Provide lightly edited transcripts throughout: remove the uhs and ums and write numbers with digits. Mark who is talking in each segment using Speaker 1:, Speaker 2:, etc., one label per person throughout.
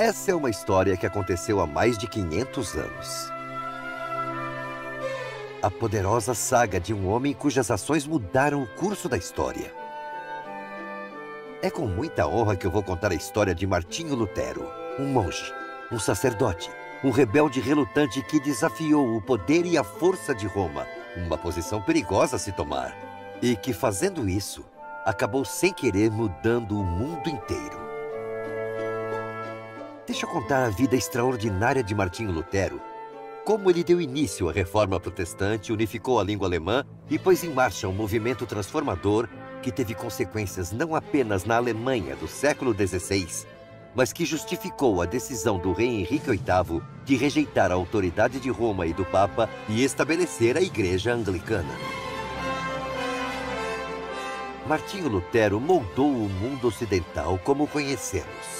Speaker 1: Essa é uma história que aconteceu há mais de 500 anos. A poderosa saga de um homem cujas ações mudaram o curso da história. É com muita honra que eu vou contar a história de Martinho Lutero, um monge, um sacerdote, um rebelde relutante que desafiou o poder e a força de Roma, uma posição perigosa a se tomar, e que, fazendo isso, acabou sem querer mudando o mundo inteiro. Deixa eu contar a vida extraordinária de Martinho Lutero, como ele deu início à reforma protestante, unificou a língua alemã e pôs em marcha um movimento transformador que teve consequências não apenas na Alemanha do século XVI, mas que justificou a decisão do rei Henrique VIII de rejeitar a autoridade de Roma e do Papa e estabelecer a Igreja Anglicana. Martinho Lutero moldou o mundo ocidental como o conhecemos.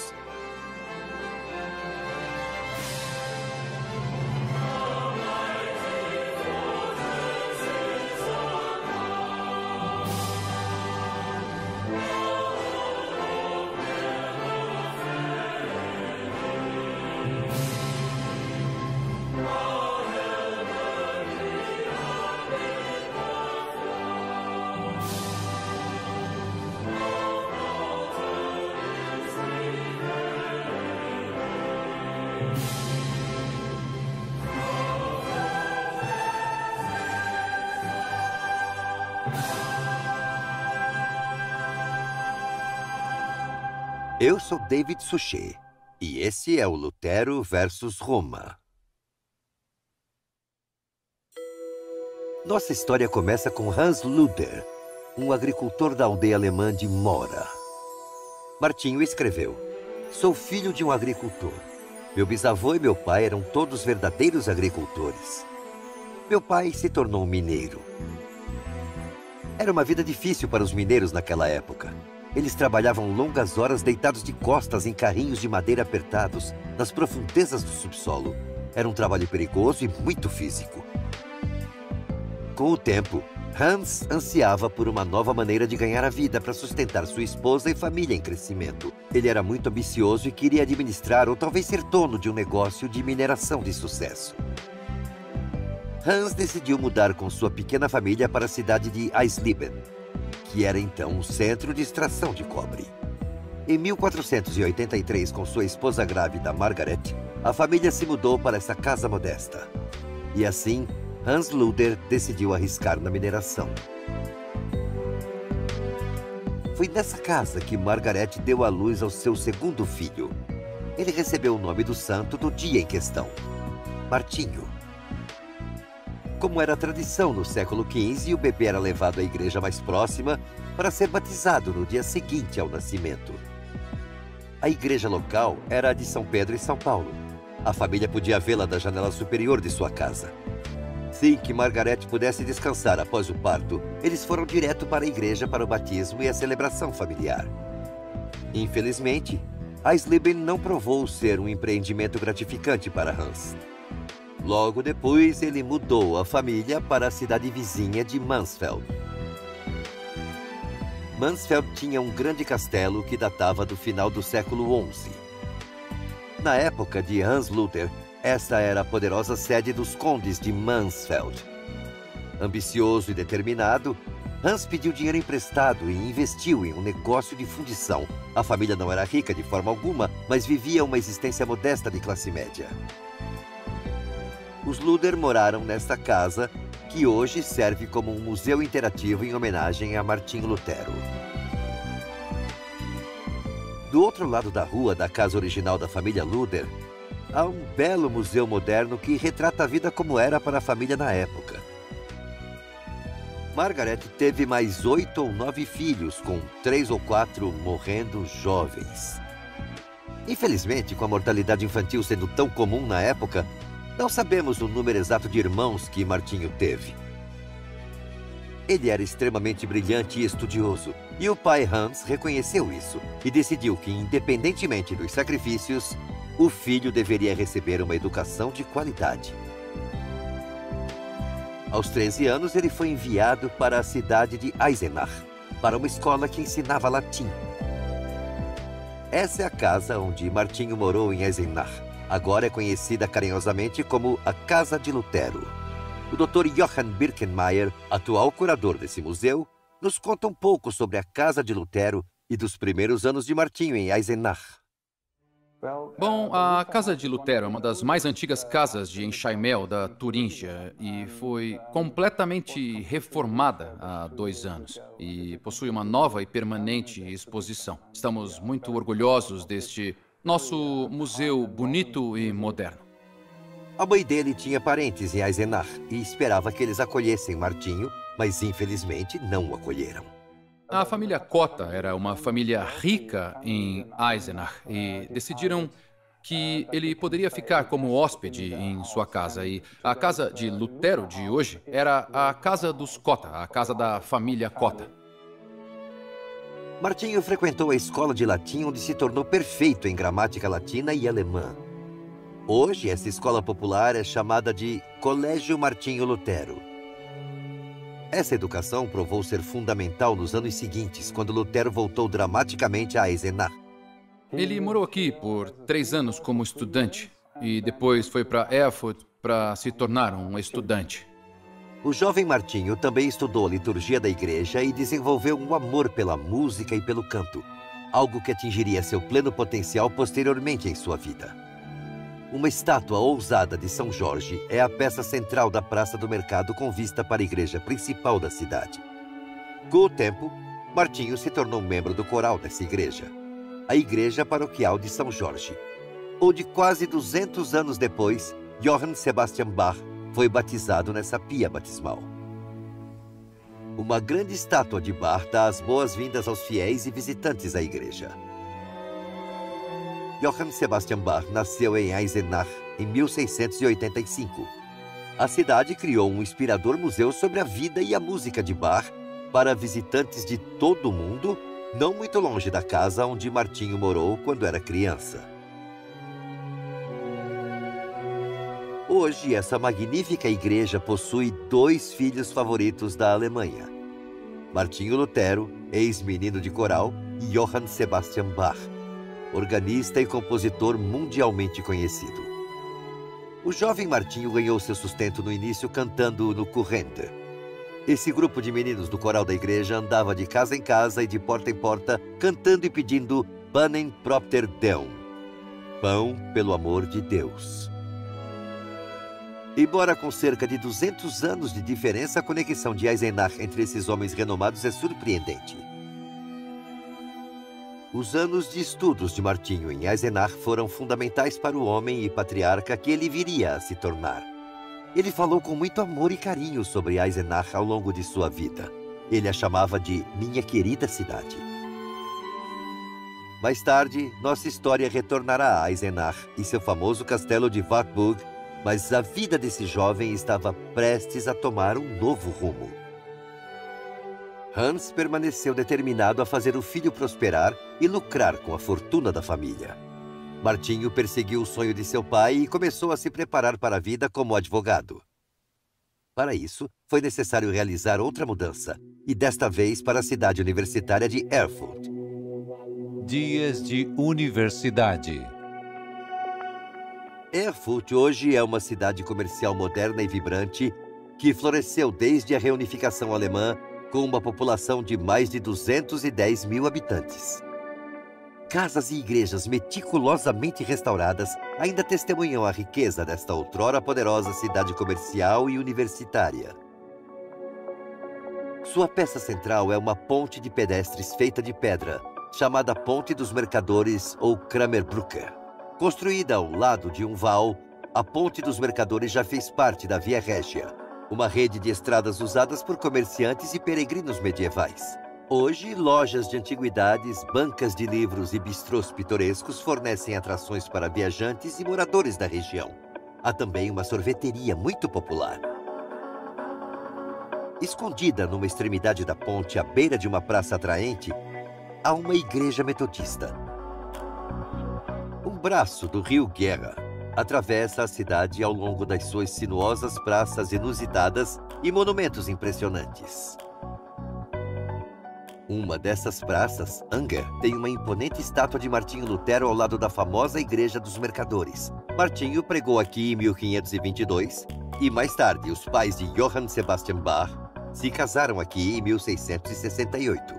Speaker 1: Eu sou David Suchet, e esse é o Lutero versus Roma. Nossa história começa com Hans Luther, um agricultor da aldeia alemã de Mora. Martinho escreveu: "Sou filho de um agricultor. Meu bisavô e meu pai eram todos verdadeiros agricultores. Meu pai se tornou um mineiro. Era uma vida difícil para os mineiros naquela época. Eles trabalhavam longas horas deitados de costas em carrinhos de madeira apertados, nas profundezas do subsolo. Era um trabalho perigoso e muito físico. Com o tempo, Hans ansiava por uma nova maneira de ganhar a vida para sustentar sua esposa e família em crescimento. Ele era muito ambicioso e queria administrar ou talvez ser dono de um negócio de mineração de sucesso. Hans decidiu mudar com sua pequena família para a cidade de Eisleben, que era então um centro de extração de cobre. Em 1483, com sua esposa grávida, Margaret, a família se mudou para essa casa modesta. E assim, Hans Luther decidiu arriscar na mineração. Foi nessa casa que Margaret deu à luz ao seu segundo filho. Ele recebeu o nome do santo do dia em questão, Martinho. Como era tradição no século XV, o bebê era levado à igreja mais próxima para ser batizado no dia seguinte ao nascimento. A igreja local era a de São Pedro e São Paulo. A família podia vê-la da janela superior de sua casa. Sem que Margaret pudesse descansar após o parto, eles foram direto para a igreja para o batismo e a celebração familiar. Infelizmente, Eisleben não provou ser um empreendimento gratificante para Hans. Logo depois, ele mudou a família para a cidade vizinha de Mansfeld. Mansfeld tinha um grande castelo que datava do final do século XI. Na época de Hans Luther, esta era a poderosa sede dos condes de Mansfeld. Ambicioso e determinado, Hans pediu dinheiro emprestado e investiu em um negócio de fundição. A família não era rica de forma alguma, mas vivia uma existência modesta de classe média. Os Luther moraram nesta casa, que hoje serve como um museu interativo em homenagem a Martinho Lutero. Do outro lado da rua da casa original da família Luther, há um belo museu moderno que retrata a vida como era para a família na época. Margaret teve mais 8 ou 9 filhos, com 3 ou 4 morrendo jovens. Infelizmente, com a mortalidade infantil sendo tão comum na época, não sabemos o número exato de irmãos que Martinho teve. Ele era extremamente brilhante e estudioso, e o pai Hans reconheceu isso e decidiu que, independentemente dos sacrifícios, o filho deveria receber uma educação de qualidade. Aos 13 anos, ele foi enviado para a cidade de Eisenach, para uma escola que ensinava latim. Essa é a casa onde Martinho morou em Eisenach. Agora é conhecida carinhosamente como a Casa de Lutero. O Dr. Johann Birkenmeier, atual curador desse museu, nos conta um pouco sobre a Casa de Lutero e dos primeiros anos de Martinho em Eisenach.
Speaker 2: Bom, a Casa de Lutero é uma das mais antigas casas de enxaimel da Turíngia e foi completamente reformada há 2 anos e possui uma nova e permanente exposição. Estamos muito orgulhosos deste nosso museu bonito e moderno.
Speaker 1: A mãe dele tinha parentes em Eisenach e esperava que eles acolhessem Martinho, mas infelizmente não o acolheram.
Speaker 2: A família Cotta era uma família rica em Eisenach e decidiram que ele poderia ficar como hóspede em sua casa. E a casa de Lutero de hoje era a casa dos Cotta, a casa da família Cotta.
Speaker 1: Martinho frequentou a escola de latim onde se tornou perfeito em gramática latina e alemã. Hoje, essa escola popular é chamada de Colégio Martinho Lutero. Essa educação provou ser fundamental nos anos seguintes, quando Lutero voltou dramaticamente a Eisenach.
Speaker 2: Ele morou aqui por 3 anos como estudante e depois foi para Erfurt para se tornar um estudante.
Speaker 1: O jovem Martinho também estudou a liturgia da igreja e desenvolveu um amor pela música e pelo canto, algo que atingiria seu pleno potencial posteriormente em sua vida. Uma estátua ousada de São Jorge é a peça central da Praça do Mercado com vista para a igreja principal da cidade. Com o tempo, Martinho se tornou membro do coral dessa igreja, a Igreja Paroquial de São Jorge, onde quase 200 anos depois, Johann Sebastian Bach foi batizado nessa pia batismal. Uma grande estátua de Bach dá as boas-vindas aos fiéis e visitantes à igreja. Johann Sebastian Bach nasceu em Eisenach em 1685. A cidade criou um inspirador museu sobre a vida e a música de Bach para visitantes de todo o mundo, não muito longe da casa onde Martinho morou quando era criança. Hoje, essa magnífica igreja possui 2 filhos favoritos da Alemanha: Martinho Lutero, ex-menino de coral, e Johann Sebastian Bach, organista e compositor mundialmente conhecido. O jovem Martinho ganhou seu sustento no início cantando no Chorende. Esse grupo de meninos do coral da igreja andava de casa em casa e de porta em porta, cantando e pedindo Panem propter Deum, pão pelo amor de Deus. Embora com cerca de 200 anos de diferença, a conexão de Eisenach entre esses homens renomados é surpreendente. Os anos de estudos de Martinho em Eisenach foram fundamentais para o homem e patriarca que ele viria a se tornar. Ele falou com muito amor e carinho sobre Eisenach ao longo de sua vida. Ele a chamava de minha querida cidade. Mais tarde, nossa história retornará a Eisenach e seu famoso castelo de Wartburg, mas a vida desse jovem estava prestes a tomar um novo rumo. Hans permaneceu determinado a fazer o filho prosperar e lucrar com a fortuna da família. Martinho perseguiu o sonho de seu pai e começou a se preparar para a vida como advogado. Para isso, foi necessário realizar outra mudança, e desta vez para a cidade universitária de Erfurt.
Speaker 3: Dias de universidade.
Speaker 1: Erfurt hoje é uma cidade comercial moderna e vibrante que floresceu desde a reunificação alemã, com uma população de mais de 210 mil habitantes. Casas e igrejas meticulosamente restauradas ainda testemunham a riqueza desta outrora poderosa cidade comercial e universitária. Sua peça central é uma ponte de pedestres feita de pedra, chamada Ponte dos Mercadores ou Kramerbrücke. Construída ao lado de um val, a Ponte dos Mercadores já fez parte da Via Regia, uma rede de estradas usadas por comerciantes e peregrinos medievais. Hoje, lojas de antiguidades, bancas de livros e bistrôs pitorescos fornecem atrações para viajantes e moradores da região. Há também uma sorveteria muito popular. Escondida numa extremidade da ponte, à beira de uma praça atraente, há uma igreja metodista. Um braço do rio Gera atravessa a cidade ao longo das suas sinuosas praças inusitadas e monumentos impressionantes. Uma dessas praças, Anger, tem uma imponente estátua de Martinho Lutero ao lado da famosa Igreja dos Mercadores. Martinho pregou aqui em 1522 e, mais tarde, os pais de Johann Sebastian Bach se casaram aqui em 1668.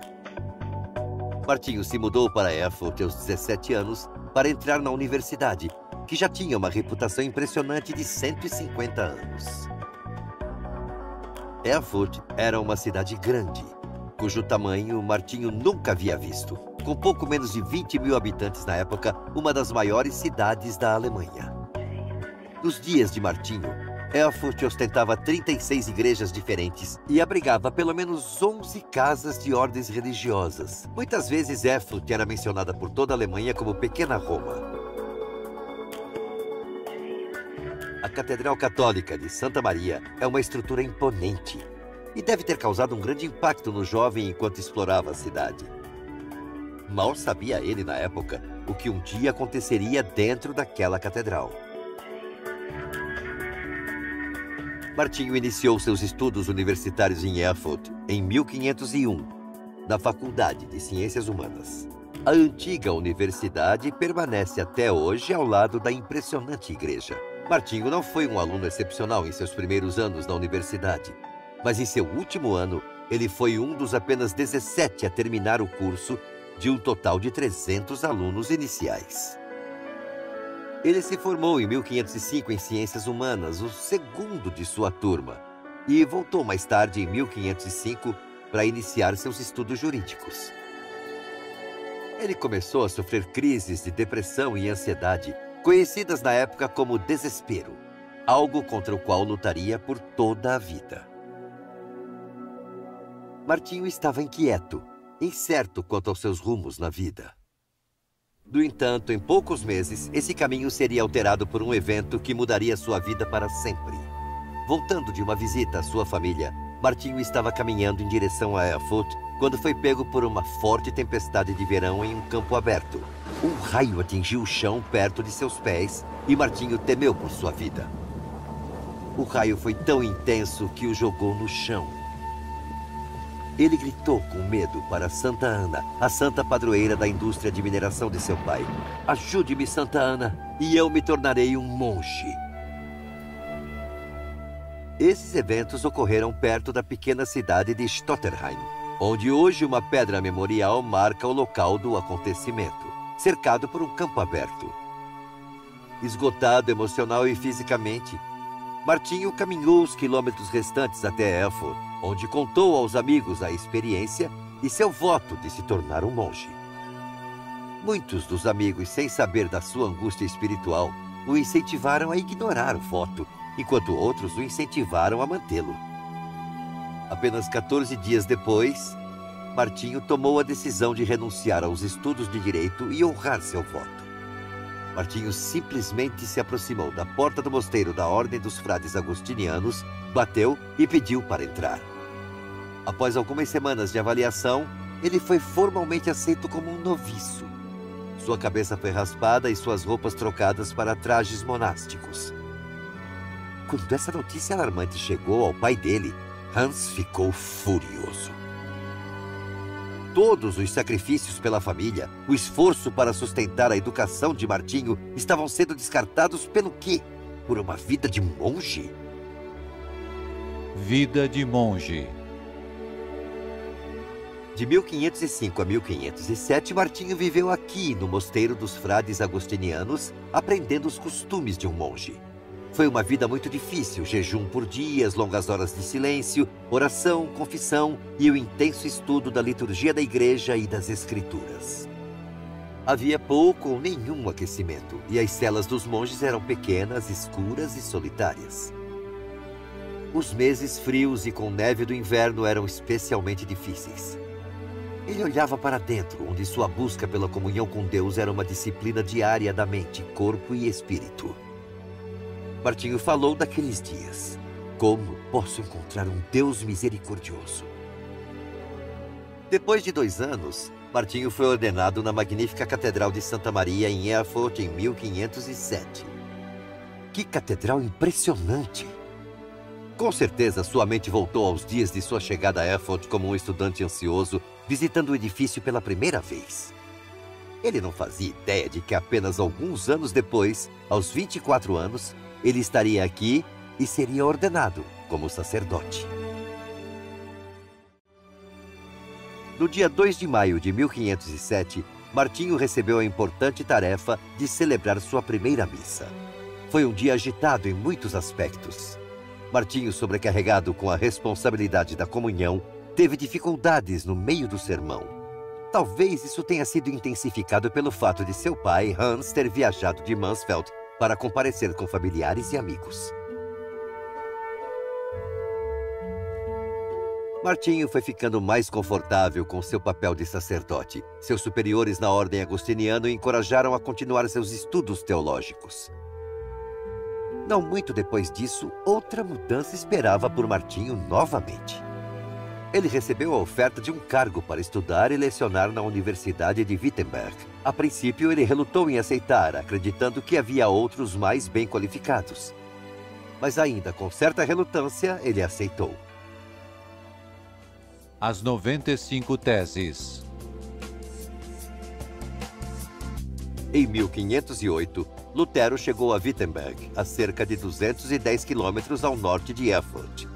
Speaker 1: Martinho se mudou para Erfurt aos 17 anos para entrar na universidade, que já tinha uma reputação impressionante de 150 anos. Erfurt era uma cidade grande, cujo tamanho Martinho nunca havia visto. Com pouco menos de 20 mil habitantes na época, uma das maiores cidades da Alemanha. Nos dias de Martinho, Erfurt ostentava 36 igrejas diferentes e abrigava pelo menos 11 casas de ordens religiosas. Muitas vezes Erfurt era mencionada por toda a Alemanha como Pequena Roma. A Catedral Católica de Santa Maria é uma estrutura imponente e deve ter causado um grande impacto no jovem enquanto explorava a cidade. Mal sabia ele, na época, o que um dia aconteceria dentro daquela catedral. Martinho iniciou seus estudos universitários em Erfurt em 1501, na Faculdade de Ciências Humanas. A antiga universidade permanece até hoje ao lado da impressionante igreja. Martinho não foi um aluno excepcional em seus primeiros anos na universidade, mas em seu último ano, ele foi um dos apenas 17 a terminar o curso de um total de 300 alunos iniciais. Ele se formou em 1505 em Ciências Humanas, o segundo de sua turma, e voltou mais tarde, em 1505, para iniciar seus estudos jurídicos. Ele começou a sofrer crises de depressão e ansiedade, conhecidas na época como desespero, algo contra o qual lutaria por toda a vida. Martinho estava inquieto, incerto quanto aos seus rumos na vida. No entanto, em poucos meses, esse caminho seria alterado por um evento que mudaria sua vida para sempre. Voltando de uma visita à sua família, Martinho estava caminhando em direção a Erfurt quando foi pego por uma forte tempestade de verão em um campo aberto. Um raio atingiu o chão perto de seus pés e Martinho temeu por sua vida. O raio foi tão intenso que o jogou no chão. Ele gritou com medo para Santa Ana, a santa padroeira da indústria de mineração de seu pai. "Ajude-me, Santa Ana, e eu me tornarei um monge." Esses eventos ocorreram perto da pequena cidade de Stotterheim, onde hoje uma pedra memorial marca o local do acontecimento, cercado por um campo aberto. Esgotado emocional e fisicamente, Martinho caminhou os quilômetros restantes até Erfurt, onde contou aos amigos a experiência e seu voto de se tornar um monge. Muitos dos amigos, sem saber da sua angústia espiritual, o incentivaram a ignorar o voto, enquanto outros o incentivaram a mantê-lo. Apenas 14 dias depois, Martinho tomou a decisão de renunciar aos estudos de direito e honrar seu voto. Martinho simplesmente se aproximou da porta do mosteiro da Ordem dos Frades Agostinianos, bateu e pediu para entrar. Após algumas semanas de avaliação, ele foi formalmente aceito como um noviço. Sua cabeça foi raspada e suas roupas trocadas para trajes monásticos. Quando essa notícia alarmante chegou ao pai dele, Hans ficou furioso. Todos os sacrifícios pela família, o esforço para sustentar a educação de Martinho estavam sendo descartados pelo quê? Por uma vida de monge?
Speaker 3: Vida de monge.
Speaker 1: De 1505 a 1507, Martinho viveu aqui, no mosteiro dos Frades Agostinianos, aprendendo os costumes de um monge. Foi uma vida muito difícil, jejum por dias, longas horas de silêncio, oração, confissão e o intenso estudo da liturgia da igreja e das escrituras. Havia pouco ou nenhum aquecimento, e as celas dos monges eram pequenas, escuras e solitárias. Os meses frios e com neve do inverno eram especialmente difíceis. Ele olhava para dentro, onde sua busca pela comunhão com Deus era uma disciplina diária da mente, corpo e espírito. Martinho falou daqueles dias. Como posso encontrar um Deus misericordioso? Depois de 2 anos, Martinho foi ordenado na magnífica Catedral de Santa Maria em Erfurt em 1507. Que catedral impressionante! Com certeza, sua mente voltou aos dias de sua chegada a Erfurt como um estudante ansioso, visitando o edifício pela primeira vez. Ele não fazia ideia de que apenas alguns anos depois, aos 24 anos, ele estaria aqui e seria ordenado como sacerdote. No dia 2 de maio de 1507, Martinho recebeu a importante tarefa de celebrar sua primeira missa. Foi um dia agitado em muitos aspectos. Martinho, sobrecarregado com a responsabilidade da comunhão, teve dificuldades no meio do sermão. Talvez isso tenha sido intensificado pelo fato de seu pai, Hans, ter viajado de Mansfeld para comparecer com familiares e amigos. Martinho foi ficando mais confortável com seu papel de sacerdote. Seus superiores na ordem agostiniana o encorajaram a continuar seus estudos teológicos. Não muito depois disso, outra mudança esperava por Martinho novamente. Ele recebeu a oferta de um cargo para estudar e lecionar na Universidade de Wittenberg. A princípio, ele relutou em aceitar, acreditando que havia outros mais bem qualificados. Mas ainda com certa relutância, ele aceitou.
Speaker 3: As 95 teses.
Speaker 1: Em 1508, Lutero chegou a Wittenberg, a cerca de 210 quilômetros ao norte de Erfurt.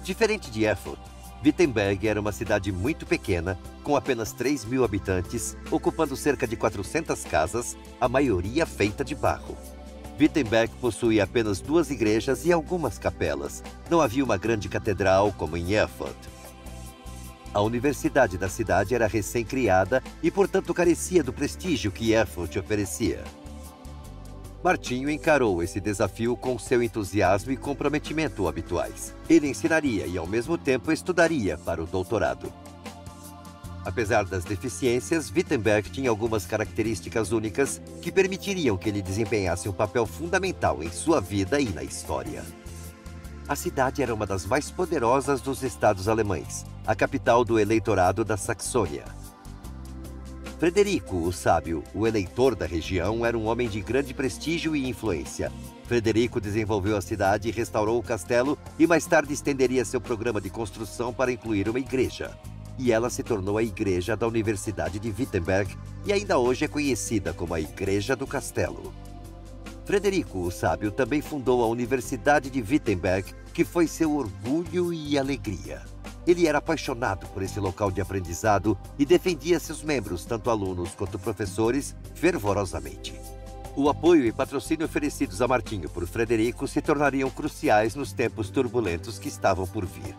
Speaker 1: Diferente de Erfurt, Wittenberg era uma cidade muito pequena, com apenas 3.000 habitantes, ocupando cerca de 400 casas, a maioria feita de barro. Wittenberg possuía apenas 2 igrejas e algumas capelas. Não havia uma grande catedral como em Erfurt. A universidade da cidade era recém-criada e, portanto, carecia do prestígio que Erfurt oferecia. Martinho encarou esse desafio com seu entusiasmo e comprometimento habituais. Ele ensinaria e, ao mesmo tempo, estudaria para o doutorado. Apesar das deficiências, Wittenberg tinha algumas características únicas que permitiriam que ele desempenhasse um papel fundamental em sua vida e na história. A cidade era uma das mais poderosas dos estados alemães, a capital do eleitorado da Saxônia. Frederico, o Sábio, o eleitor da região, era um homem de grande prestígio e influência. Frederico desenvolveu a cidade e restaurou o castelo e mais tarde estenderia seu programa de construção para incluir uma igreja. E ela se tornou a Igreja da Universidade de Wittenberg e ainda hoje é conhecida como a Igreja do Castelo. Frederico, o Sábio, também fundou a Universidade de Wittenberg, que foi seu orgulho e alegria. Ele era apaixonado por esse local de aprendizado e defendia seus membros, tanto alunos quanto professores, fervorosamente. O apoio e patrocínio oferecidos a Martinho por Frederico se tornariam cruciais nos tempos turbulentos que estavam por vir.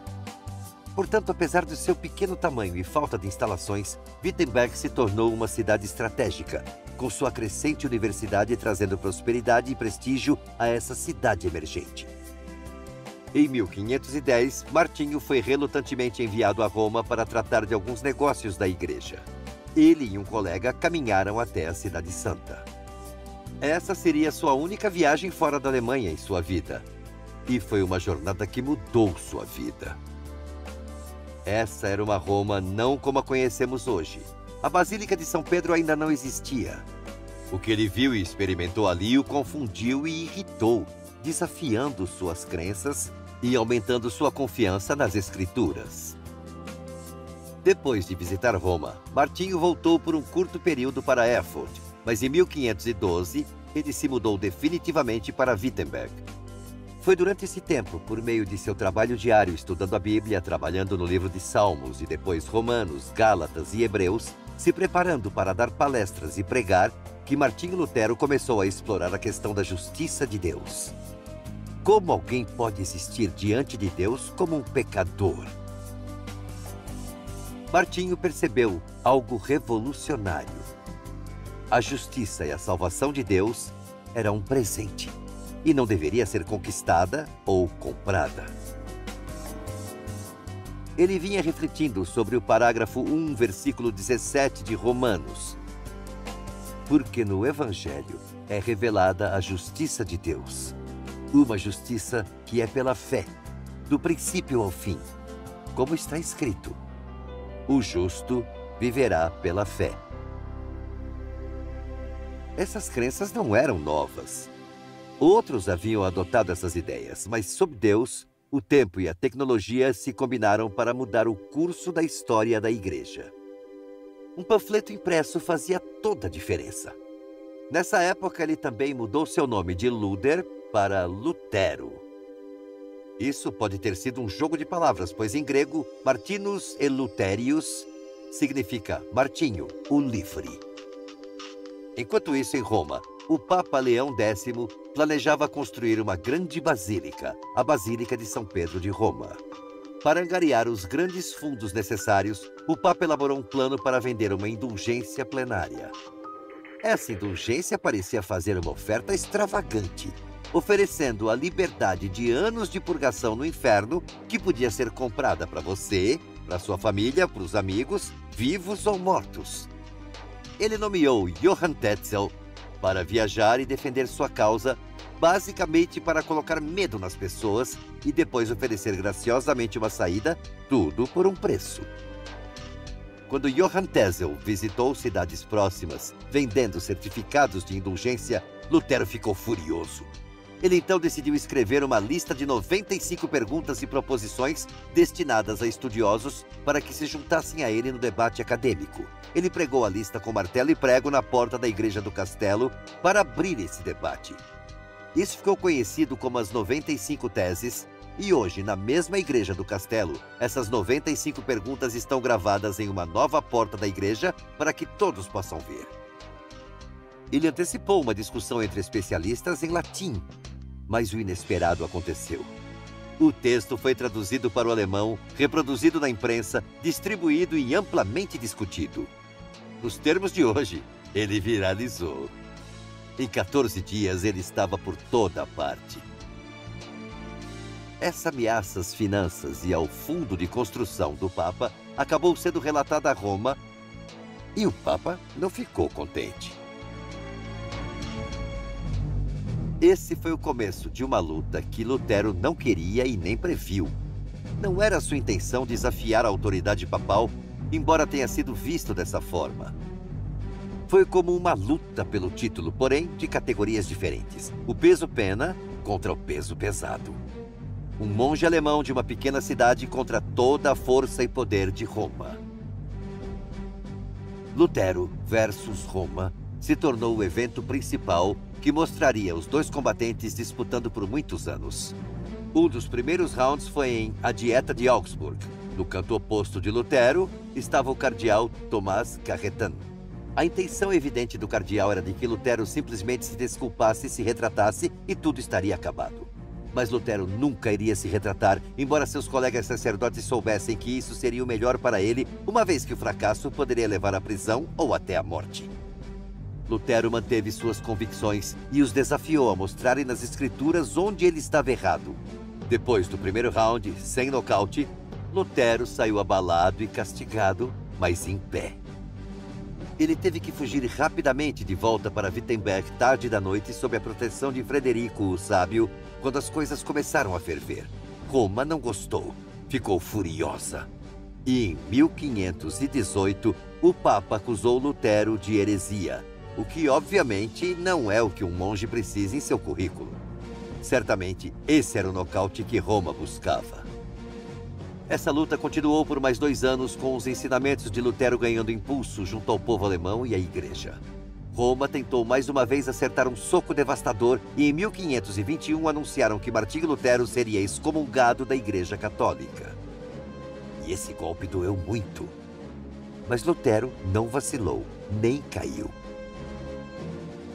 Speaker 1: Portanto, apesar do seu pequeno tamanho e falta de instalações, Wittenberg se tornou uma cidade estratégica, com sua crescente universidade trazendo prosperidade e prestígio a essa cidade emergente. Em 1510, Martinho foi relutantemente enviado a Roma para tratar de alguns negócios da igreja. Ele e um colega caminharam até a Cidade Santa. Essa seria sua única viagem fora da Alemanha em sua vida. E foi uma jornada que mudou sua vida. Essa era uma Roma não como a conhecemos hoje. A Basílica de São Pedro ainda não existia. O que ele viu e experimentou ali o confundiu e irritou, desafiando suas crenças e aumentando sua confiança nas Escrituras. Depois de visitar Roma, Martinho voltou por um curto período para Erfurt, mas em 1512 ele se mudou definitivamente para Wittenberg. Foi durante esse tempo, por meio de seu trabalho diário estudando a Bíblia, trabalhando no livro de Salmos e depois Romanos, Gálatas e Hebreus, se preparando para dar palestras e pregar, que Martinho Lutero começou a explorar a questão da justiça de Deus. Como alguém pode existir diante de Deus como um pecador? Martinho percebeu algo revolucionário. A justiça e a salvação de Deus eram um presente e não deveria ser conquistada ou comprada. Ele vinha refletindo sobre o parágrafo 1, versículo 17 de Romanos. Porque no Evangelho é revelada a justiça de Deus. Uma justiça que é pela fé, do princípio ao fim. Como está escrito, o justo viverá pela fé. Essas crenças não eram novas. Outros haviam adotado essas ideias, mas sob Deus, O tempo e a tecnologia se combinaram para mudar o curso da história da igreja. Um panfleto impresso fazia toda a diferença. Nessa época, ele também mudou seu nome de Luther para Lutero. Isso pode ter sido um jogo de palavras, pois em grego, Martinus Eleutherius significa Martinho, o livre. Enquanto isso, em Roma, o Papa Leão X planejava construir uma grande basílica, a Basílica de São Pedro de Roma. Para angariar os grandes fundos necessários, o Papa elaborou um plano para vender uma indulgência plenária. Essa indulgência parecia fazer uma oferta extravagante, oferecendo a liberdade de anos de purgação no inferno que podia ser comprada para você, para sua família, para os amigos, vivos ou mortos. Ele nomeou Johann Tetzel para viajar e defender sua causa, basicamente para colocar medo nas pessoas e depois oferecer graciosamente uma saída, tudo por um preço. Quando Johann Tetzel visitou cidades próximas, vendendo certificados de indulgência, Lutero ficou furioso. Ele então decidiu escrever uma lista de 95 perguntas e proposições destinadas a estudiosos para que se juntassem a ele no debate acadêmico. Ele pregou a lista com martelo e prego na porta da igreja do castelo para abrir esse debate. Isso ficou conhecido como as 95 teses, e hoje, na mesma igreja do castelo, essas 95 perguntas estão gravadas em uma nova porta da igreja para que todos possam ver. Ele antecipou uma discussão entre especialistas em latim, mas o inesperado aconteceu. O texto foi traduzido para o alemão, reproduzido na imprensa, distribuído e amplamente discutido. Nos termos de hoje, ele viralizou. Em 14 dias, ele estava por toda a parte. Essa ameaça às finanças e ao fundo de construção do Papa acabou sendo relatada a Roma, e o Papa não ficou contente. Esse foi o começo de uma luta que Lutero não queria e nem previu. Não era sua intenção desafiar a autoridade papal, embora tenha sido visto dessa forma. Foi como uma luta pelo título, porém de categorias diferentes. O peso pena contra o peso pesado. Um monge alemão de uma pequena cidade contra toda a força e poder de Roma. Lutero versus Roma se tornou o evento principal que mostraria os dois combatentes disputando por muitos anos. Um dos primeiros rounds foi em A Dieta de Augsburg. No canto oposto de Lutero estava o cardeal Thomas Cajetan. A intenção evidente do cardeal era de que Lutero simplesmente se desculpasse e se retratasse e tudo estaria acabado. Mas Lutero nunca iria se retratar, embora seus colegas sacerdotes soubessem que isso seria o melhor para ele, uma vez que o fracasso poderia levar à prisão ou até à morte. Lutero manteve suas convicções e os desafiou a mostrarem nas escrituras onde ele estava errado. Depois do primeiro round, sem nocaute, Lutero saiu abalado e castigado, mas em pé. Ele teve que fugir rapidamente de volta para Wittenberg tarde da noite sob a proteção de Frederico o Sábio, quando as coisas começaram a ferver. Roma não gostou, ficou furiosa. E em 1518, o Papa acusou Lutero de heresia, o que obviamente não é o que um monge precisa em seu currículo. Certamente, esse era o nocaute que Roma buscava. Essa luta continuou por mais 2 anos, com os ensinamentos de Lutero ganhando impulso junto ao povo alemão e à igreja. Roma tentou mais uma vez acertar um soco devastador e em 1521 anunciaram que Martinho Lutero seria excomungado da Igreja Católica. E esse golpe doeu muito. Mas Lutero não vacilou, nem caiu.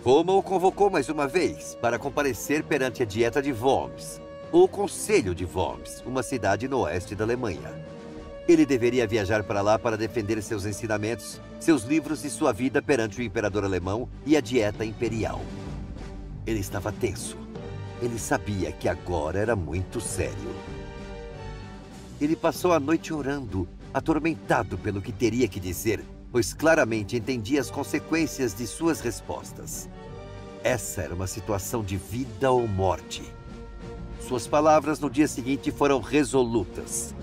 Speaker 1: Roma o convocou mais uma vez para comparecer perante a Dieta de Worms, ou Conselho de Worms, uma cidade no oeste da Alemanha. Ele deveria viajar para lá para defender seus ensinamentos, seus livros e sua vida perante o imperador alemão e a Dieta Imperial. Ele estava tenso. Ele sabia que agora era muito sério. Ele passou a noite orando, atormentado pelo que teria que dizer, pois claramente entendia as consequências de suas respostas. Essa era uma situação de vida ou morte. Suas palavras no dia seguinte foram resolutas.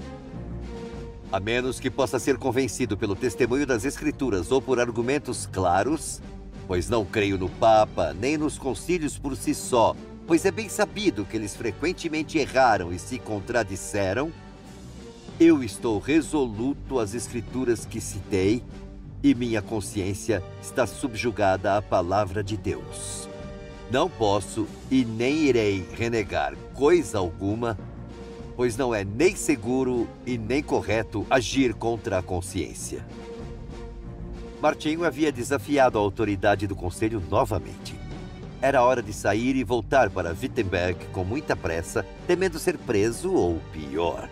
Speaker 1: A menos que possa ser convencido pelo testemunho das Escrituras ou por argumentos claros, pois não creio no Papa nem nos concílios por si só, pois é bem sabido que eles frequentemente erraram e se contradisseram, eu estou resoluto às escrituras que citei e minha consciência está subjugada à palavra de Deus. Não posso e nem irei renegar coisa alguma, pois não é nem seguro e nem correto agir contra a consciência. Martinho havia desafiado a autoridade do conselho novamente. Era hora de sair e voltar para Wittenberg com muita pressa, temendo ser preso ou pior.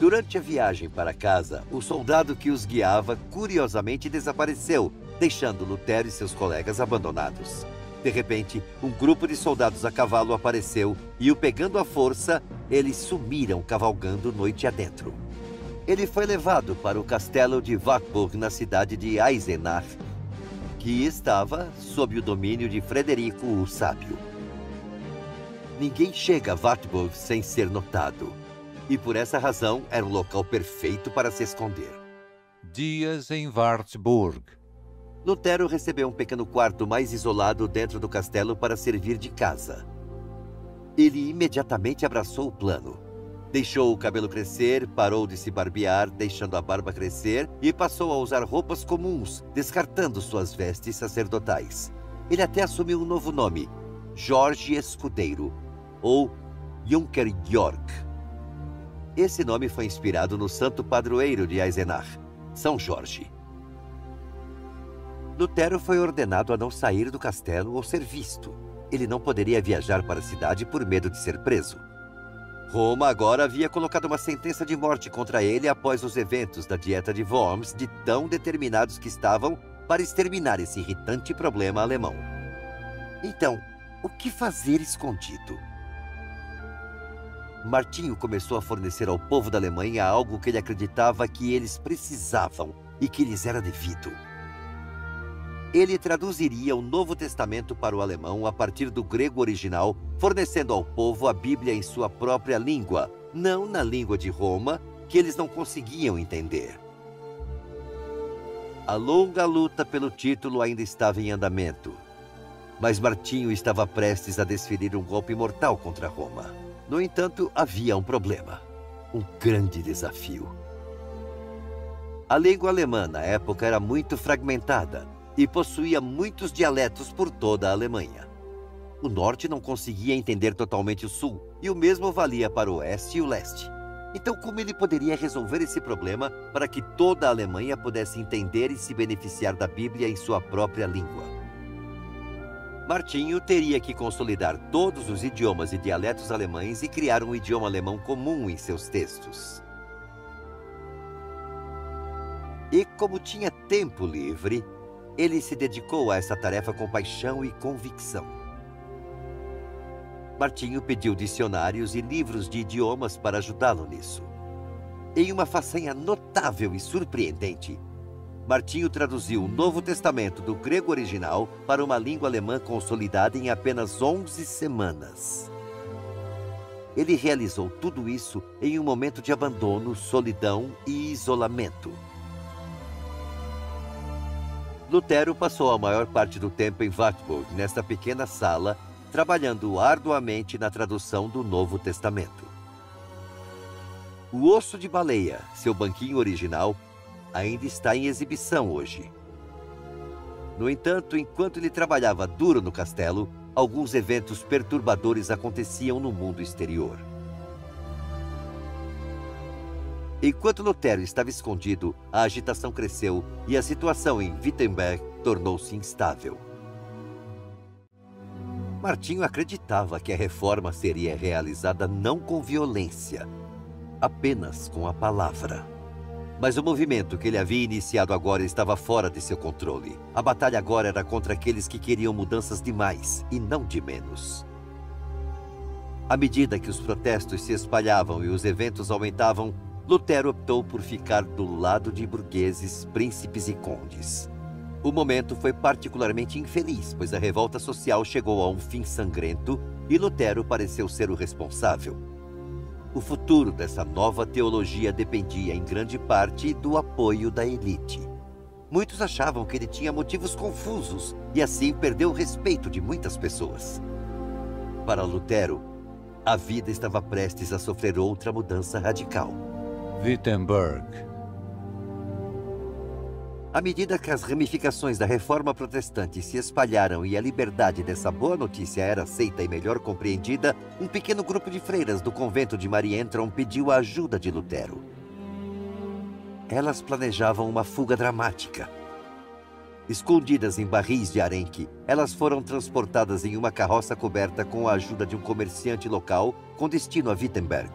Speaker 1: Durante a viagem para casa, o soldado que os guiava curiosamente desapareceu, deixando Lutero e seus colegas abandonados. De repente, um grupo de soldados a cavalo apareceu e, o pegando à força, eles sumiram cavalgando noite adentro. Ele foi levado para o castelo de Wartburg, na cidade de Eisenach, que estava sob o domínio de Frederico o Sábio. Ninguém chega a Wartburg sem ser notado, e por essa razão era um local perfeito para se esconder.
Speaker 3: Dias em Wartburg.
Speaker 1: Lutero recebeu um pequeno quarto mais isolado dentro do castelo para servir de casa. Ele imediatamente abraçou o plano. Deixou o cabelo crescer, parou de se barbear, deixando a barba crescer, e passou a usar roupas comuns, descartando suas vestes sacerdotais. Ele até assumiu um novo nome, Jorge Escudeiro, ou Junker Georg. Esse nome foi inspirado no santo padroeiro de Eisenach, São Jorge. Lutero foi ordenado a não sair do castelo ou ser visto. Ele não poderia viajar para a cidade por medo de ser preso. Roma agora havia colocado uma sentença de morte contra ele após os eventos da Dieta de Worms, de tão determinados que estavam para exterminar esse irritante problema alemão. Então, o que fazer escondido? Martinho começou a fornecer ao povo da Alemanha algo que ele acreditava que eles precisavam e que lhes era devido. Ele traduziria o Novo Testamento para o alemão a partir do grego original, fornecendo ao povo a Bíblia em sua própria língua, não na língua de Roma, que eles não conseguiam entender. A longa luta pelo título ainda estava em andamento, mas Martinho estava prestes a desferir um golpe mortal contra Roma. No entanto, havia um problema, um grande desafio. A língua alemã na época era muito fragmentada e possuía muitos dialetos por toda a Alemanha. O norte não conseguia entender totalmente o sul, e o mesmo valia para o oeste e o leste. Então, como ele poderia resolver esse problema para que toda a Alemanha pudesse entender e se beneficiar da Bíblia em sua própria língua? Martinho teria que consolidar todos os idiomas e dialetos alemães e criar um idioma alemão comum em seus textos. E como tinha tempo livre, ele se dedicou a essa tarefa com paixão e convicção. Martinho pediu dicionários e livros de idiomas para ajudá-lo nisso. Em uma façanha notável e surpreendente, Martinho traduziu o Novo Testamento do grego original para uma língua alemã consolidada em apenas 11 semanas. Ele realizou tudo isso em um momento de abandono, solidão e isolamento. Lutero passou a maior parte do tempo em Wartburg, nesta pequena sala, trabalhando arduamente na tradução do Novo Testamento. O osso de baleia, seu banquinho original, ainda está em exibição hoje. No entanto, enquanto ele trabalhava duro no castelo, alguns eventos perturbadores aconteciam no mundo exterior. Enquanto Lutero estava escondido, a agitação cresceu e a situação em Wittenberg tornou-se instável. Martinho acreditava que a reforma seria realizada não com violência, apenas com a palavra. Mas o movimento que ele havia iniciado agora estava fora de seu controle. A batalha agora era contra aqueles que queriam mudanças de mais e não de menos. À medida que os protestos se espalhavam e os eventos aumentavam, Lutero optou por ficar do lado de burgueses, príncipes e condes. O momento foi particularmente infeliz, pois a revolta social chegou a um fim sangrento e Lutero pareceu ser o responsável. O futuro dessa nova teologia dependia em grande parte do apoio da elite. Muitos achavam que ele tinha motivos confusos e assim perdeu o respeito de muitas pessoas. Para Lutero, a vida estava prestes a sofrer outra mudança radical.
Speaker 3: Wittenberg.
Speaker 1: À medida que as ramificações da reforma protestante se espalharam e a liberdade dessa boa notícia era aceita e melhor compreendida, um pequeno grupo de freiras do convento de Marienthron pediu a ajuda de Lutero. Elas planejavam uma fuga dramática. Escondidas em barris de arenque, elas foram transportadas em uma carroça coberta com a ajuda de um comerciante local com destino a Wittenberg.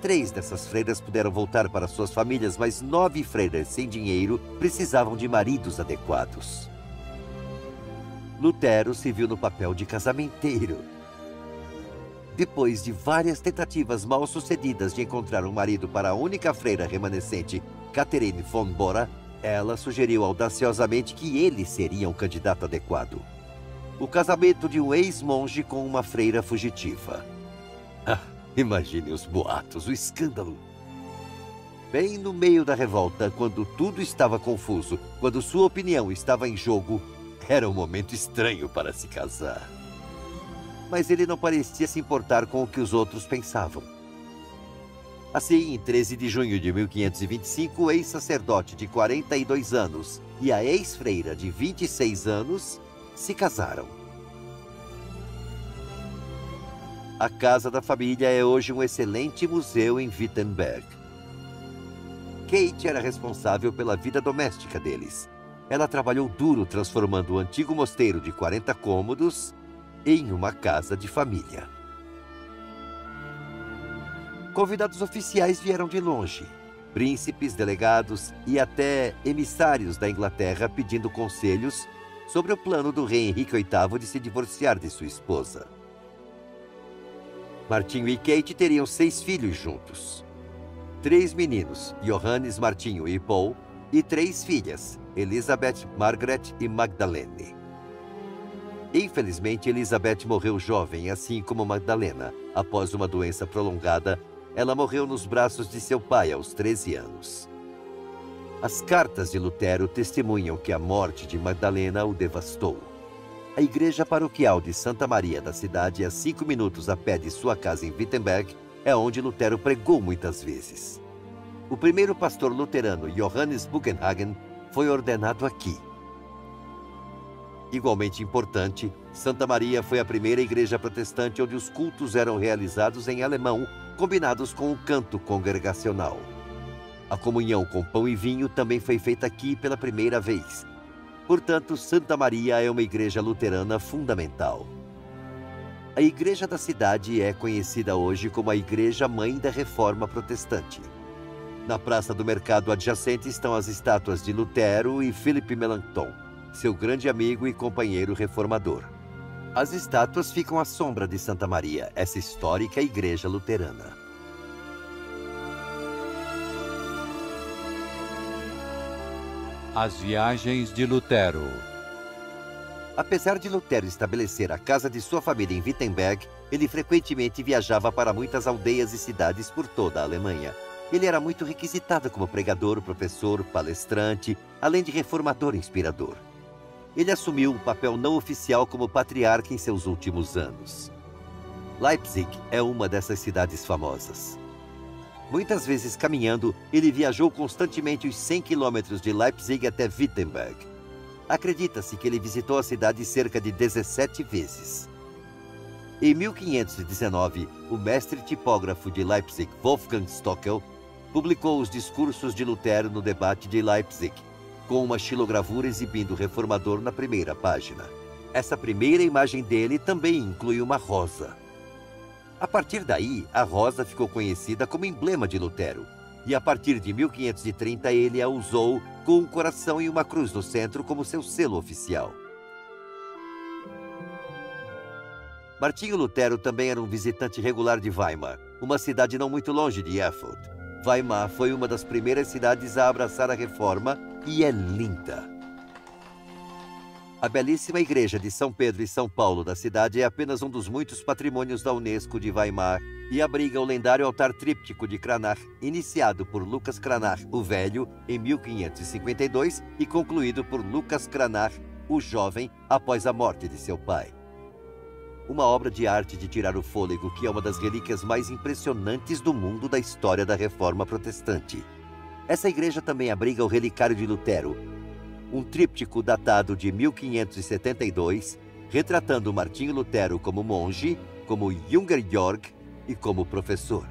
Speaker 1: 3 dessas freiras puderam voltar para suas famílias, mas 9 freiras sem dinheiro precisavam de maridos adequados. Lutero se viu no papel de casamenteiro. Depois de várias tentativas mal sucedidas de encontrar um marido para a única freira remanescente, Catherine von Bora, ela sugeriu audaciosamente que ele seria um candidato adequado. O casamento de um ex-monge com uma freira fugitiva. Imagine os boatos, o escândalo. Bem no meio da revolta, quando tudo estava confuso, quando sua opinião estava em jogo, era um momento estranho para se casar. Mas ele não parecia se importar com o que os outros pensavam. Assim, em 13 de junho de 1525, o ex-sacerdote de 42 anos e a ex-freira de 26 anos se casaram. A casa da família é hoje um excelente museu em Wittenberg. Kate era responsável pela vida doméstica deles. Ela trabalhou duro transformando o antigo mosteiro de 40 cômodos em uma casa de família. Convidados oficiais vieram de longe. Príncipes, delegados e até emissários da Inglaterra pedindo conselhos sobre o plano do rei Henrique VIII de se divorciar de sua esposa. Martinho e Kate teriam 6 filhos juntos. 3 meninos, Johannes, Martinho e Paul, e 3 filhas, Elizabeth, Margaret e Magdalene. Infelizmente, Elizabeth morreu jovem, assim como Magdalena. Após uma doença prolongada, ela morreu nos braços de seu pai aos 13 anos. As cartas de Lutero testemunham que a morte de Magdalena o devastou. A igreja paroquial de Santa Maria da cidade, a 5 minutos a pé de sua casa em Wittenberg, é onde Lutero pregou muitas vezes. O primeiro pastor luterano, Johannes Bugenhagen, foi ordenado aqui. Igualmente importante, Santa Maria foi a primeira igreja protestante onde os cultos eram realizados em alemão, combinados com o canto congregacional. A comunhão com pão e vinho também foi feita aqui pela primeira vez. Portanto, Santa Maria é uma igreja luterana fundamental. A igreja da cidade é conhecida hoje como a Igreja Mãe da Reforma Protestante. Na Praça do Mercado adjacente estão as estátuas de Lutero e Philipp Melanchthon, seu grande amigo e companheiro reformador. As estátuas ficam à sombra de Santa Maria, essa histórica igreja luterana.
Speaker 3: As viagens de Lutero.
Speaker 1: Apesar de Lutero estabelecer a casa de sua família em Wittenberg, ele frequentemente viajava para muitas aldeias e cidades por toda a Alemanha. Ele era muito requisitado como pregador, professor, palestrante, além de reformador inspirador. Ele assumiu um papel não oficial como patriarca em seus últimos anos. Leipzig é uma dessas cidades famosas. Muitas vezes caminhando, ele viajou constantemente os 100 quilômetros de Leipzig até Wittenberg. Acredita-se que ele visitou a cidade cerca de 17 vezes. Em 1519, o mestre tipógrafo de Leipzig, Wolfgang Stockel, publicou os discursos de Lutero no debate de Leipzig, com uma xilogravura exibindo o reformador na primeira página. Essa primeira imagem dele também inclui uma rosa. A partir daí, a rosa ficou conhecida como emblema de Lutero, e a partir de 1530 ele a usou com um coração e uma cruz no centro como seu selo oficial. Martinho Lutero também era um visitante regular de Weimar, uma cidade não muito longe de Erfurt. Weimar foi uma das primeiras cidades a abraçar a reforma e é linda. A belíssima igreja de São Pedro e São Paulo da cidade é apenas um dos muitos patrimônios da Unesco de Weimar e abriga o lendário altar tríptico de Cranach, iniciado por Lucas Cranach, o Velho, em 1552 e concluído por Lucas Cranach, o Jovem, após a morte de seu pai. uma obra de arte de tirar o fôlego que é uma das relíquias mais impressionantes do mundo da história da Reforma Protestante. Essa igreja também abriga o Relicário de Lutero, um tríptico datado de 1572, retratando Martinho Lutero como monge, como Junger Georg e como professor.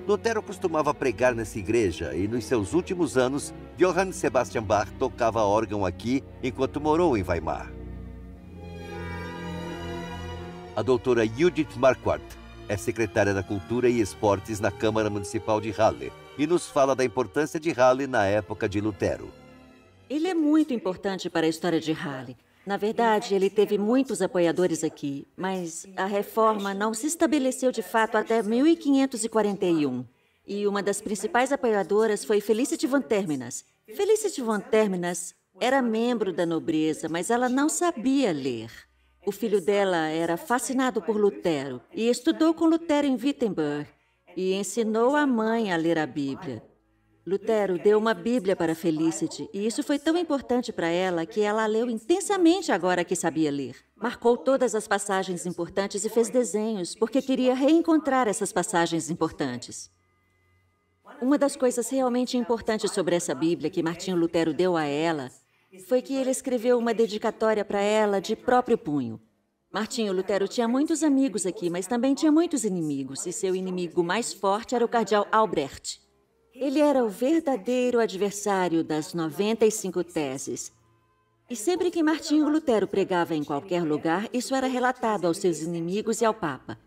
Speaker 1: Lutero costumava pregar nessa igreja e, nos seus últimos anos, Johann Sebastian Bach tocava órgão aqui enquanto morou em Weimar. A doutora Judith Marquardt é secretária da Cultura e Esportes na Câmara Municipal de Halle e nos fala da importância de Halle na época de Lutero.
Speaker 4: Ele é muito importante para a história de Halle. Na verdade, ele teve muitos apoiadores aqui, mas a reforma não se estabeleceu de fato até 1541. E uma das principais apoiadoras foi Felicity van Terminas. Felicity van Terminas era membro da nobreza, mas ela não sabia ler. O filho dela era fascinado por Lutero e estudou com Lutero em Wittenberg e ensinou a mãe a ler a Bíblia. Lutero deu uma Bíblia para Felicity, e isso foi tão importante para ela que ela a leu intensamente agora que sabia ler. Marcou todas as passagens importantes e fez desenhos, porque queria reencontrar essas passagens importantes. Uma das coisas realmente importantes sobre essa Bíblia que Martinho Lutero deu a ela foi que ele escreveu uma dedicatória para ela de próprio punho. Martinho Lutero tinha muitos amigos aqui, mas também tinha muitos inimigos, e seu inimigo mais forte era o cardeal Albrecht. Ele era o verdadeiro adversário das 95 teses. E sempre que Martinho Lutero pregava em qualquer lugar, isso era relatado aos seus inimigos e ao Papa.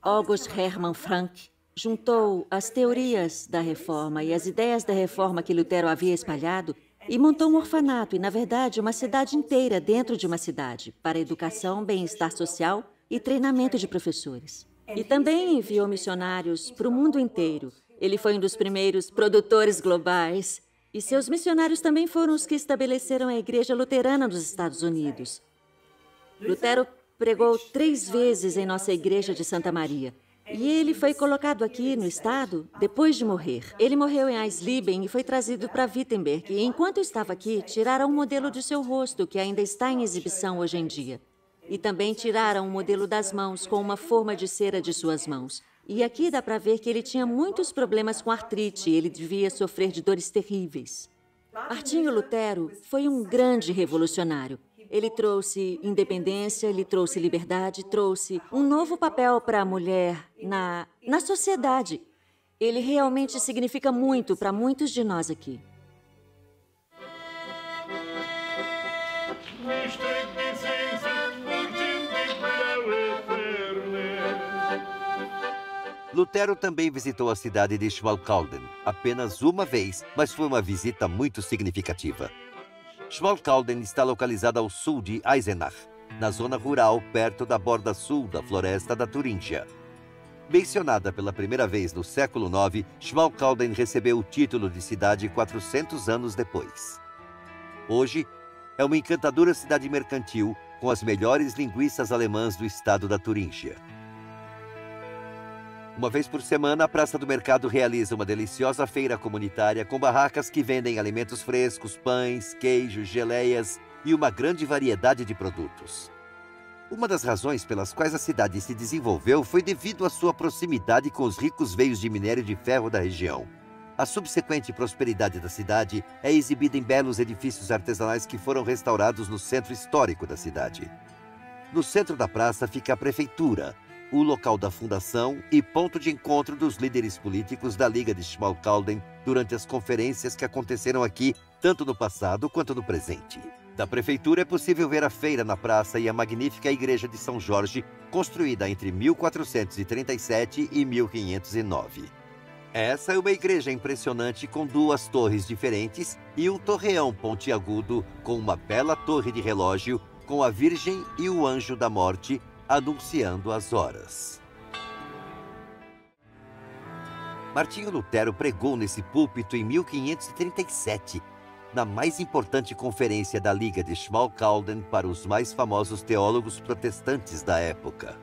Speaker 4: August Hermann Frank juntou as teorias da Reforma e as ideias da Reforma que Lutero havia espalhado e montou um orfanato e, na verdade, uma cidade inteira dentro de uma cidade, para educação, bem-estar social e treinamento de professores. E também enviou missionários para o mundo inteiro. Ele foi um dos primeiros produtores globais. E seus missionários também foram os que estabeleceram a Igreja Luterana nos Estados Unidos. Lutero pregou 3 vezes em nossa igreja de Santa Maria. E ele foi colocado aqui no estado depois de morrer. Ele morreu em Eisleben e foi trazido para Wittenberg. E enquanto estava aqui, tiraram um modelo de seu rosto, que ainda está em exibição hoje em dia. E também tiraram um modelo das mãos, com uma forma de cera de suas mãos. E aqui dá para ver que ele tinha muitos problemas com artrite, ele devia sofrer de dores terríveis. Martinho Lutero foi um grande revolucionário. Ele trouxe independência, ele trouxe liberdade, trouxe um novo papel para a mulher na sociedade. Ele realmente significa muito para muitos de nós aqui.
Speaker 1: Lutero também visitou a cidade de Schmalkalden, apenas uma vez, mas foi uma visita muito significativa. Schmalkalden está localizada ao sul de Eisenach, na zona rural perto da borda sul da floresta da Turíngia. Mencionada pela primeira vez no século IX, Schmalkalden recebeu o título de cidade 400 anos depois. Hoje, é uma encantadora cidade mercantil com as melhores linguiças alemãs do estado da Turíngia. Uma vez por semana, a Praça do Mercado realiza uma deliciosa feira comunitária com barracas que vendem alimentos frescos, pães, queijos, geleias e uma grande variedade de produtos. Uma das razões pelas quais a cidade se desenvolveu foi devido à sua proximidade com os ricos veios de minério de ferro da região. A subsequente prosperidade da cidade é exibida em belos edifícios artesanais que foram restaurados no centro histórico da cidade. No centro da praça fica a prefeitura, o local da fundação e ponto de encontro dos líderes políticos da Liga de Schmalkalden durante as conferências que aconteceram aqui, tanto no passado quanto no presente. Da prefeitura é possível ver a feira na praça e a magnífica igreja de São Jorge, construída entre 1437 e 1509. Essa é uma igreja impressionante com 2 torres diferentes e um torreão pontiagudo com uma bela torre de relógio com a Virgem e o Anjo da Morte anunciando as horas. Martinho Lutero pregou nesse púlpito em 1537, na mais importante conferência da Liga de Schmalkalden para os mais famosos teólogos protestantes da época.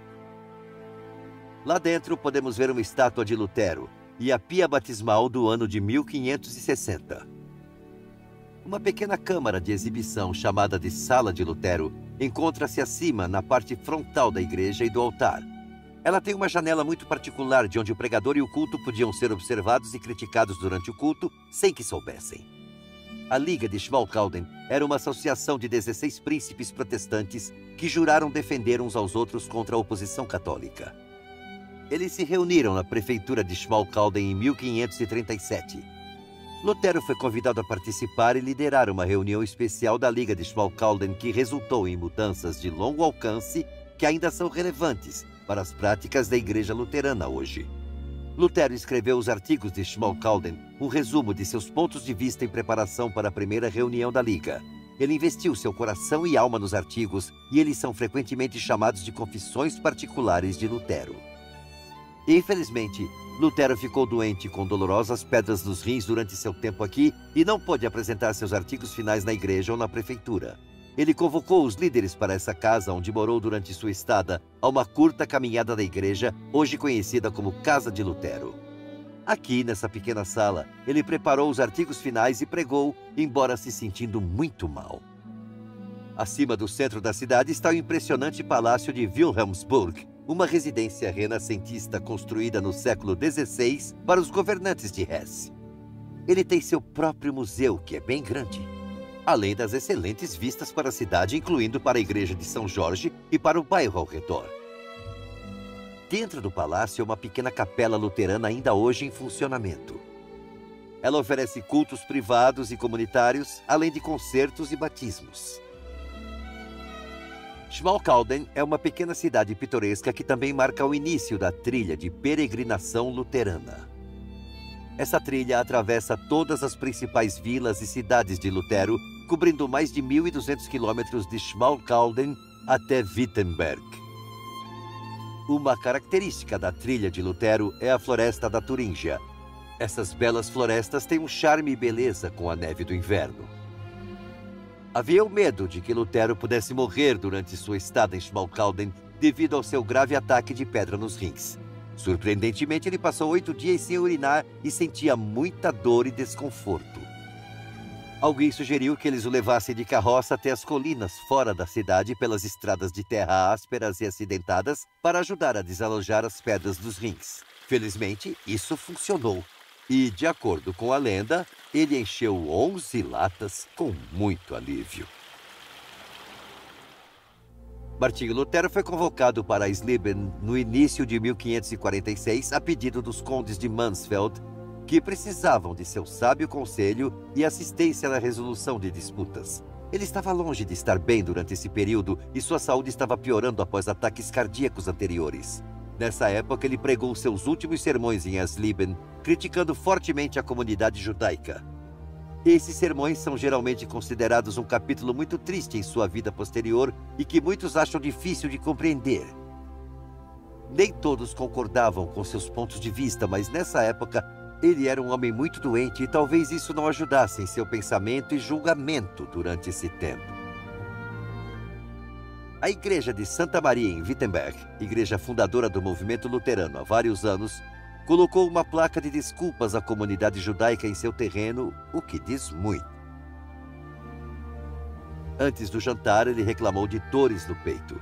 Speaker 1: Lá dentro podemos ver uma estátua de Lutero e a pia batismal do ano de 1560. Uma pequena câmara de exibição chamada de Sala de Lutero encontra-se acima, na parte frontal da igreja e do altar. Ela tem uma janela muito particular de onde o pregador e o culto podiam ser observados e criticados durante o culto sem que soubessem. A Liga de Schmalkalden era uma associação de 16 príncipes protestantes que juraram defender uns aos outros contra a oposição católica. Eles se reuniram na prefeitura de Schmalkalden em 1537. Lutero foi convidado a participar e liderar uma reunião especial da Liga de Schmalkalden que resultou em mudanças de longo alcance que ainda são relevantes para as práticas da Igreja Luterana hoje. Lutero escreveu os artigos de Schmalkalden, um resumo de seus pontos de vista em preparação para a primeira reunião da Liga. Ele investiu seu coração e alma nos artigos e eles são frequentemente chamados de confissões particulares de Lutero. Infelizmente, Lutero ficou doente com dolorosas pedras nos rins durante seu tempo aqui e não pôde apresentar seus artigos finais na igreja ou na prefeitura. Ele convocou os líderes para essa casa onde morou durante sua estada a uma curta caminhada da igreja, hoje conhecida como Casa de Lutero. Aqui, nessa pequena sala, ele preparou os artigos finais e pregou, embora se sentindo muito mal. Acima do centro da cidade está o impressionante Palácio de Wilhelmsburg, uma residência renascentista construída no século XVI para os governantes de Hesse. Ele tem seu próprio museu, que é bem grande, além das excelentes vistas para a cidade, incluindo para a igreja de São Jorge e para o bairro ao redor. Dentro do palácio é uma pequena capela luterana ainda hoje em funcionamento. Ela oferece cultos privados e comunitários, além de concertos e batismos. Schmalkalden é uma pequena cidade pitoresca que também marca o início da trilha de peregrinação luterana. Essa trilha atravessa todas as principais vilas e cidades de Lutero, cobrindo mais de 1.200 quilômetros de Schmalkalden até Wittenberg. Uma característica da trilha de Lutero é a floresta da Turíngia. Essas belas florestas têm um charme e beleza com a neve do inverno. Havia o medo de que Lutero pudesse morrer durante sua estada em Schmalkalden devido ao seu grave ataque de pedra nos rins. Surpreendentemente, ele passou 8 dias sem urinar e sentia muita dor e desconforto. Alguém sugeriu que eles o levassem de carroça até as colinas fora da cidade pelas estradas de terra ásperas e acidentadas para ajudar a desalojar as pedras dos rins. Felizmente, isso funcionou. E, de acordo com a lenda, ele encheu 11 latas com muito alívio. Martinho Lutero foi convocado para Sleben no início de 1546 a pedido dos condes de Mansfeld, que precisavam de seu sábio conselho e assistência na resolução de disputas. Ele estava longe de estar bem durante esse período e sua saúde estava piorando após ataques cardíacos anteriores. Nessa época, ele pregou seus últimos sermões em Sleben, criticando fortemente a comunidade judaica. Esses sermões são geralmente considerados um capítulo muito triste em sua vida posterior e que muitos acham difícil de compreender. Nem todos concordavam com seus pontos de vista, mas nessa época ele era um homem muito doente e talvez isso não ajudasse em seu pensamento e julgamento durante esse tempo. A igreja de Santa Maria em Wittenberg, igreja fundadora do movimento luterano há vários anos, colocou uma placa de desculpas à comunidade judaica em seu terreno, o que diz muito. Antes do jantar, ele reclamou de dores no peito.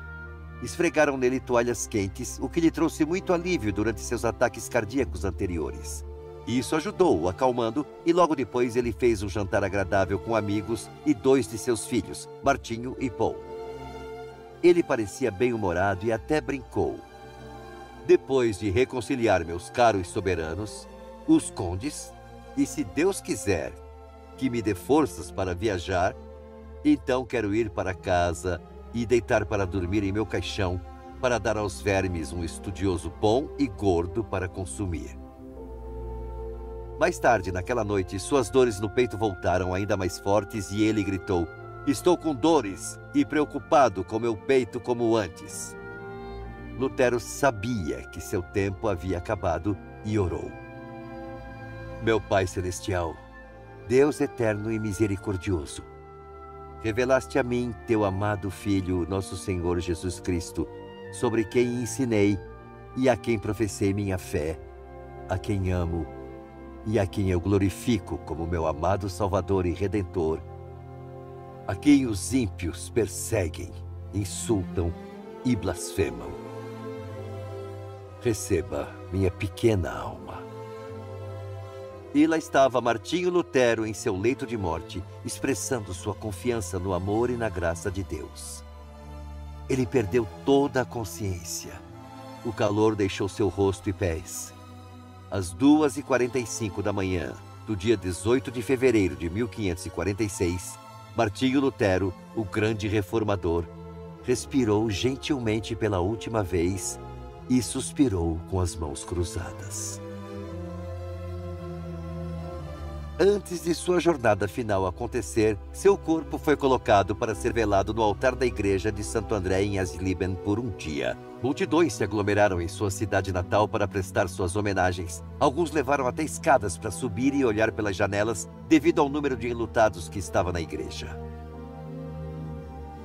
Speaker 1: Esfregaram nele toalhas quentes, o que lhe trouxe muito alívio durante seus ataques cardíacos anteriores. Isso ajudou-o, acalmando, e logo depois ele fez um jantar agradável com amigos e 2 de seus filhos, Martinho e Paul. Ele parecia bem-humorado e até brincou. Depois de reconciliar meus caros soberanos, os condes, e se Deus quiser que me dê forças para viajar, então quero ir para casa e deitar para dormir em meu caixão para dar aos vermes um estudioso bom e gordo para consumir. Mais tarde, naquela noite, suas dores no peito voltaram ainda mais fortes e ele gritou: "Estou com dores e preocupado com meu peito como antes." Lutero sabia que seu tempo havia acabado e orou: "Meu Pai Celestial, Deus eterno e misericordioso, revelaste a mim, teu amado Filho, nosso Senhor Jesus Cristo, sobre quem ensinei e a quem professei minha fé, a quem amo e a quem eu glorifico como meu amado Salvador e Redentor, a quem os ímpios perseguem insultam e blasfemam. Receba minha pequena alma. E lá estava Martinho Lutero em seu leito de morte, expressando sua confiança no amor e na graça de Deus. Ele perdeu toda a consciência. O calor deixou seu rosto e pés. Às 2h45 da manhã, do dia 18 de fevereiro de 1546, Martinho Lutero, o grande reformador, respirou gentilmente pela última vez e suspirou com as mãos cruzadas. Antes de sua jornada final acontecer, seu corpo foi colocado para ser velado no altar da igreja de Santo André em Eisleben por um dia. Multidões se aglomeraram em sua cidade natal para prestar suas homenagens. Alguns levaram até escadas para subir e olhar pelas janelas devido ao número de enlutados que estava na igreja.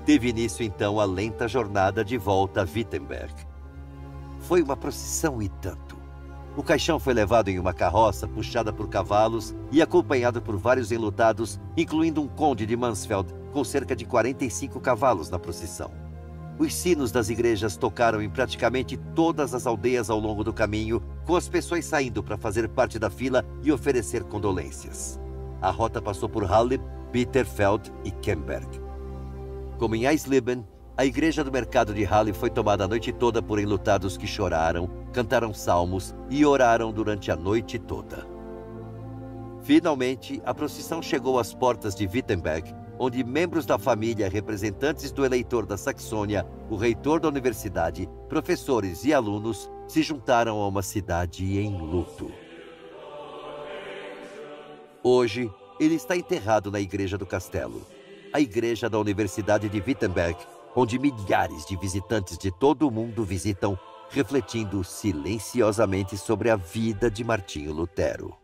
Speaker 1: Teve início então a lenta jornada de volta a Wittenberg. Foi uma procissão e tanto. O caixão foi levado em uma carroça puxada por cavalos e acompanhado por vários enlutados, incluindo um conde de Mansfeld com cerca de 45 cavalos na procissão. Os sinos das igrejas tocaram em praticamente todas as aldeias ao longo do caminho, com as pessoas saindo para fazer parte da fila e oferecer condolências. A rota passou por Halle, Bitterfeld e Kemberg. Como em Eisleben, a igreja do mercado de Halle foi tomada a noite toda por enlutados que choraram, cantaram salmos e oraram durante a noite toda. Finalmente, a procissão chegou às portas de Wittenberg, onde membros da família, representantes do eleitor da Saxônia, o reitor da universidade, professores e alunos se juntaram a uma cidade em luto. Hoje, ele está enterrado na igreja do castelo, a igreja da Universidade de Wittenberg, onde milhares de visitantes de todo o mundo visitam, refletindo silenciosamente sobre a vida de Martinho Lutero.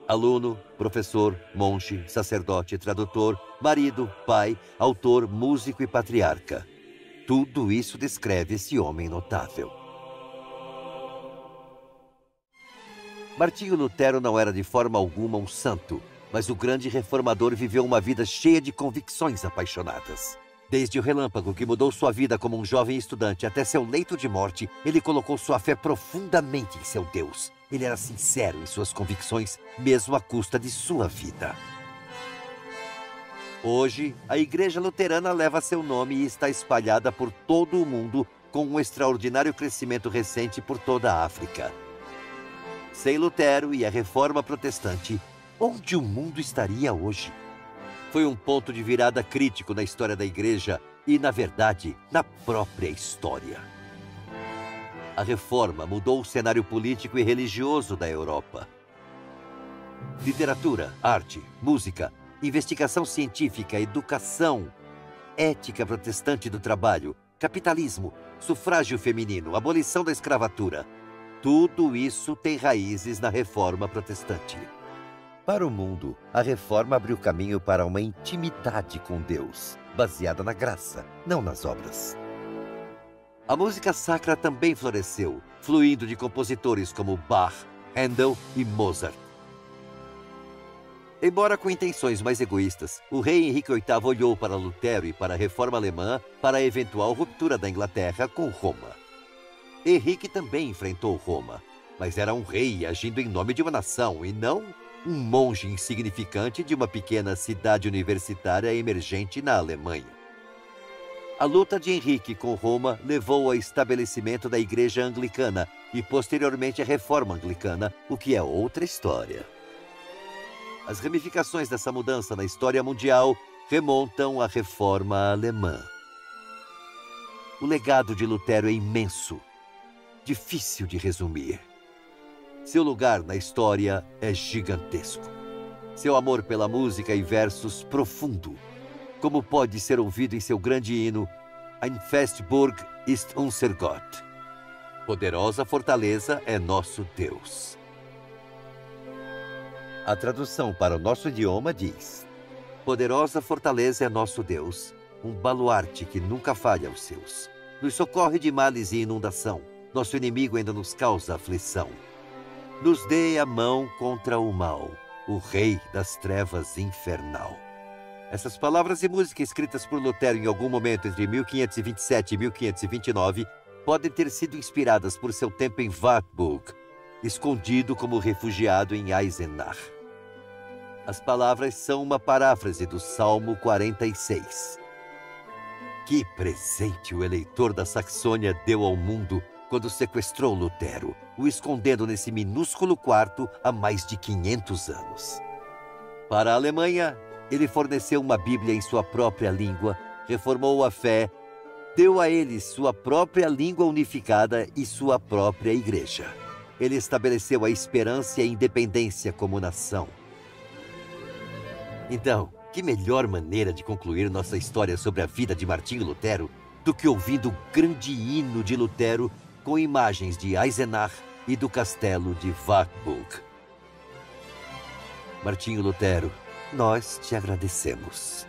Speaker 1: Aluno, professor, monge, sacerdote, tradutor, marido, pai, autor, músico e patriarca. Tudo isso descreve esse homem notável. Martinho Lutero não era de forma alguma um santo, mas o grande reformador viveu uma vida cheia de convicções apaixonadas. Desde o relâmpago que mudou sua vida como um jovem estudante até seu leito de morte, ele colocou sua fé profundamente em seu Deus. Ele era sincero em suas convicções, mesmo à custa de sua vida. Hoje, a Igreja Luterana leva seu nome e está espalhada por todo o mundo, com um extraordinário crescimento recente por toda a África. Sem Lutero e a Reforma Protestante, onde o mundo estaria hoje? Foi um ponto de virada crítico na história da Igreja e, na verdade, na própria história. A Reforma mudou o cenário político e religioso da Europa. Literatura, arte, música, investigação científica, educação, ética protestante do trabalho, capitalismo, sufrágio feminino, abolição da escravatura. Tudo isso tem raízes na Reforma Protestante. Para o mundo, a Reforma abriu caminho para uma intimidade com Deus, baseada na graça, não nas obras. A música sacra também floresceu, fluindo de compositores como Bach, Handel e Mozart. Embora com intenções mais egoístas, o rei Henrique VIII olhou para Lutero e para a Reforma Alemã para a eventual ruptura da Inglaterra com Roma. Henrique também enfrentou Roma, mas era um rei agindo em nome de uma nação e não um monge insignificante de uma pequena cidade universitária emergente na Alemanha. A luta de Henrique com Roma levou ao estabelecimento da Igreja Anglicana e, posteriormente, a Reforma Anglicana, o que é outra história. As ramificações dessa mudança na história mundial remontam à Reforma Alemã. O legado de Lutero é imenso, difícil de resumir. Seu lugar na história é gigantesco. Seu amor pela música e versos profundo, como pode ser ouvido em seu grande hino Ein Festburg ist unser Gott. Poderosa fortaleza é nosso Deus. A tradução para o nosso idioma diz: poderosa fortaleza é nosso Deus, um baluarte que nunca falha aos seus. Nos socorre de males e inundação, nosso inimigo ainda nos causa aflição. Nos dê a mão contra o mal, o rei das trevas infernal. Essas palavras e música escritas por Lutero em algum momento entre 1527 e 1529 podem ter sido inspiradas por seu tempo em Wartburg, escondido como refugiado em Eisenach. As palavras são uma paráfrase do Salmo 46. Que presente o eleitor da Saxônia deu ao mundo quando sequestrou Lutero, o escondendo nesse minúsculo quarto há mais de 500 anos. Para a Alemanha, ele forneceu uma Bíblia em sua própria língua, reformou a fé, deu a eles sua própria língua unificada e sua própria igreja. Ele estabeleceu a esperança e a independência como nação. Então, que melhor maneira de concluir nossa história sobre a vida de Martinho Lutero do que ouvindo o grande hino de Lutero com imagens de Eisenach e do castelo de Wartburg. Martinho Lutero, nós te agradecemos.